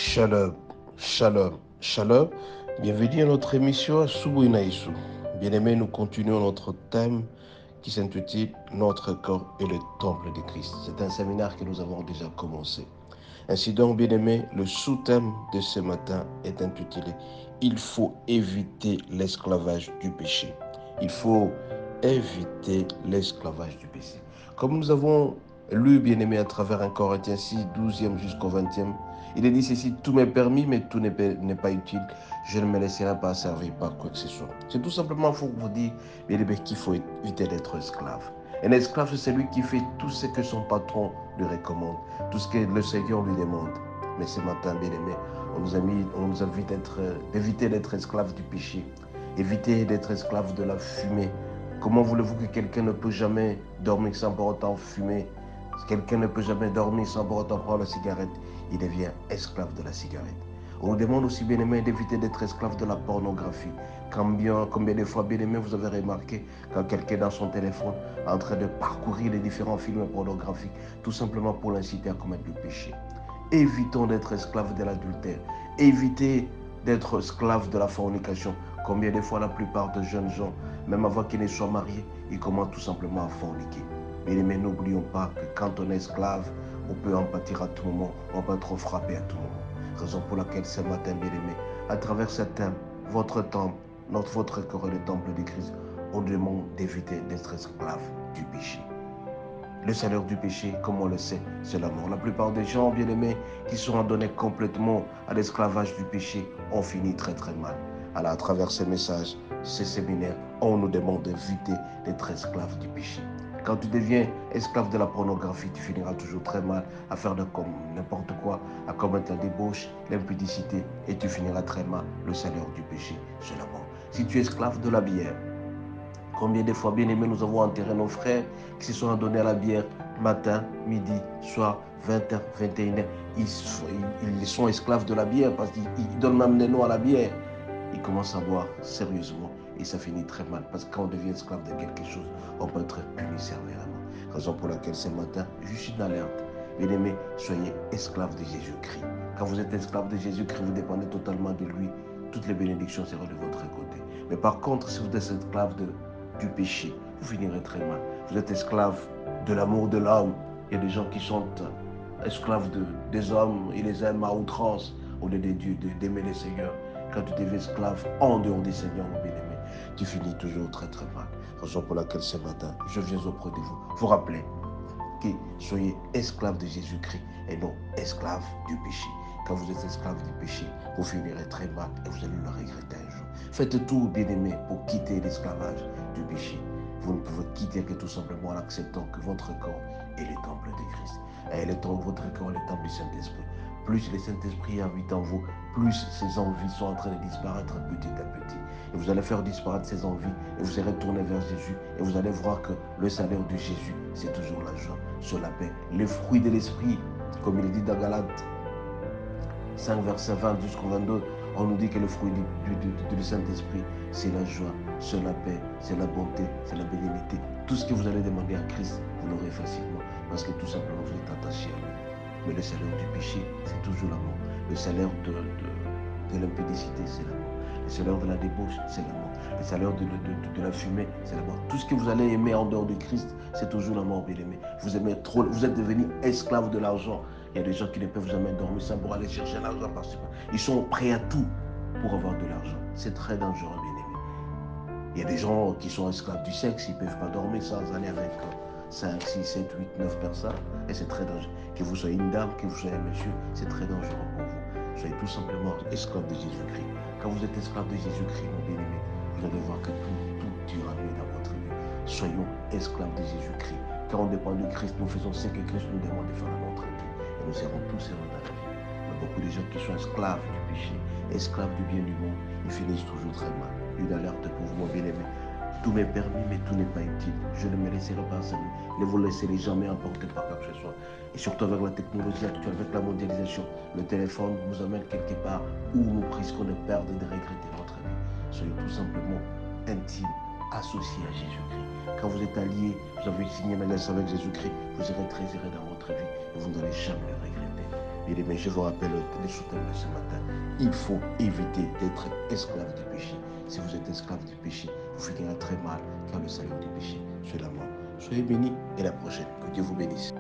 Shalom, shalom, shalom. Bienvenue à notre émission Subuinaïsou. Bien-aimés, nous continuons notre thème qui s'intitule Notre corps et le temple de Christ. C'est un séminaire que nous avons déjà commencé. Ainsi donc, bien-aimés, le sous-thème de ce matin est intitulé Il faut éviter l'esclavage du péché. Il faut éviter l'esclavage du péché. Comme nous avons lu, bien-aimés, à travers 1 Corinthiens 6, 12e jusqu'au 20e, il est dit ceci, tout m'est permis, mais tout n'est pas utile. Je ne me laisserai pas servir par quoi que ce soit. C'est tout simplement pour vous dire, bien-aimés, qu'il faut éviter d'être esclave. Un esclave, c'est celui qui fait tout ce que son patron lui recommande, tout ce que le Seigneur lui demande. Mais ce matin, bien-aimés, on nous invite d'éviter d'être esclave du péché, éviter d'être esclave de la fumée. Comment voulez-vous que quelqu'un ne peut jamais dormir sans pour autant fumer? Quelqu'un ne peut jamais dormir sans pour autant prendre la cigarette. Il devient esclave de la cigarette. On nous demande aussi, bien-aimés, d'éviter d'être esclave de la pornographie. Combien de fois, bien-aimés, vous avez remarqué quand quelqu'un est dans son téléphone en train de parcourir les différents films pornographiques, tout simplement pour l'inciter à commettre le péché. Évitons d'être esclaves de l'adultère. Évitez d'être esclaves de la fornication. Combien de fois la plupart des jeunes gens, même avant qu'ils ne soient mariés, ils commencent tout simplement à forniquer. Mais n'oublions pas que quand on est esclave, on peut en pâtir à tout moment, on peut être frappé à tout moment. Raison pour laquelle ce matin, bien-aimés, à travers ce thème, votre temple, votre corps est le temple de Christ, on demande d'éviter d'être esclave du péché. Le salaire du péché, comme on le sait, c'est la mort. La plupart des gens, bien-aimés, qui sont donnés complètement à l'esclavage du péché, ont fini très très mal. Alors, à travers ces messages, ces séminaires, on nous demande d'éviter d'être esclave du péché. Quand tu deviens esclave de la pornographie, tu finiras toujours très mal à faire de comme n'importe quoi, à commettre la débauche, l'impudicité, et tu finiras très mal. Le salaire du péché, c'est la mort. Si tu es esclave de la bière, combien de fois, bien aimés, nous avons enterré nos frères qui se sont donnés à la bière matin, midi, soir, 20h, 21h. Ils sont esclaves de la bière parce qu'ils donnent même des noms à la bière. Ils commencent à boire sérieusement et ça finit très mal parce que quand on devient esclave de quelque chose, on peut être puni sévèrement. Raison pour laquelle ce matin, juste une alerte. Bien aimés, soyez esclaves de Jésus-Christ. Quand vous êtes esclave de Jésus-Christ, vous dépendez totalement de lui. Toutes les bénédictions seront de votre côté. Mais par contre, si vous êtes esclave du péché, vous finirez très mal. Vous êtes esclave de l'amour de l'homme. Il y a des gens qui sont esclaves des hommes et les aiment à outrance au lieu de Dieu, d'aimer les seigneurs. Quand tu deviens esclave en dehors des seigneurs, mon bien-aimé, tu finis toujours très très mal. Raison pour laquelle ce matin, je viens auprès de vous. Vous rappelez que soyez esclaves de Jésus-Christ et non esclaves du péché. Quand vous êtes esclave du péché, vous finirez très mal et vous allez le regretter un jour. Faites tout, bien-aimé, pour quitter l'esclavage du péché. Vous ne pouvez quitter que tout simplement en acceptant que votre corps est le temple de Christ. Et votre corps est le temple du Saint-Esprit. Plus le Saint-Esprit habite en vous, plus ces envies sont en train de disparaître petit à petit. Et vous allez faire disparaître ces envies et vous allez tourner vers Jésus et vous allez voir que le salaire de Jésus, c'est toujours la joie, sur la paix. Les fruits de l'Esprit, comme il est dit dans Galates 5, verset 20 jusqu'au 22, on nous dit que le fruit du Saint-Esprit, c'est la joie, c'est la paix, c'est la bonté, c'est la bénignité. Tout ce que vous allez demander à Christ, vous l'aurez facilement, parce que tout simplement vous êtes attaché à lui. Mais le salaire du péché, c'est toujours la mort. Le salaire de l'impudicité, c'est la mort. Le salaire de la débauche, c'est la mort. Le salaire de la fumée, c'est la mort. Tout ce que vous allez aimer en dehors de Christ, c'est toujours la mort, bien aimé. Vous aimez trop, vous êtes devenu esclave de l'argent. Il y a des gens qui ne peuvent jamais dormir sans pour aller chercher l'argent parce qu'ils sont prêts à tout pour avoir de l'argent. C'est très dangereux, bien aimé. Il y a des gens qui sont esclaves du sexe, ils ne peuvent pas dormir sans aller avec 5, 6, 7, 8, 9 personnes. Et c'est très dangereux. Que vous soyez une dame, que vous soyez un monsieur, c'est très dangereux pour vous. Soyez tout simplement esclave de Jésus-Christ. Quand vous êtes esclave de Jésus-Christ, mon bien-aimé, vous allez voir que tout ira mieux dans votre vie. Soyons esclaves de Jésus-Christ. Quand on dépend de Christ, nous faisons ce que Christ nous demande de faire dans notre vie. Et nous serons tous heureux dans la vie. Mais beaucoup de gens qui sont esclaves du péché, esclaves du bien du monde, ils finissent toujours très mal. Une alerte pour vous, mon bien-aimé. Tout m'est permis, mais tout n'est pas utile. Je ne me laisserai pas servir. Ne vous laisserez jamais emporter par quoi que ce soit. Et surtout avec la technologie actuelle, avec la mondialisation, le téléphone nous amène quelque part où nous risquons de perdre et de regretter notre vie. Soyez tout simplement intimes, associés à Jésus-Christ. Quand vous êtes alliés, vous avez signé une alliance avec Jésus-Christ, vous serez très heureux dans votre vie et vous n'allez jamais le regretter. Bien-aimés, je vous rappelle les sous-thèmes de ce matin. Il faut éviter d'être esclave du péché. Si vous êtes esclave du péché, vous finirez très mal car le salaire du péché, c'est la mort. Soyez bénis et à la prochaine. Que Dieu vous bénisse.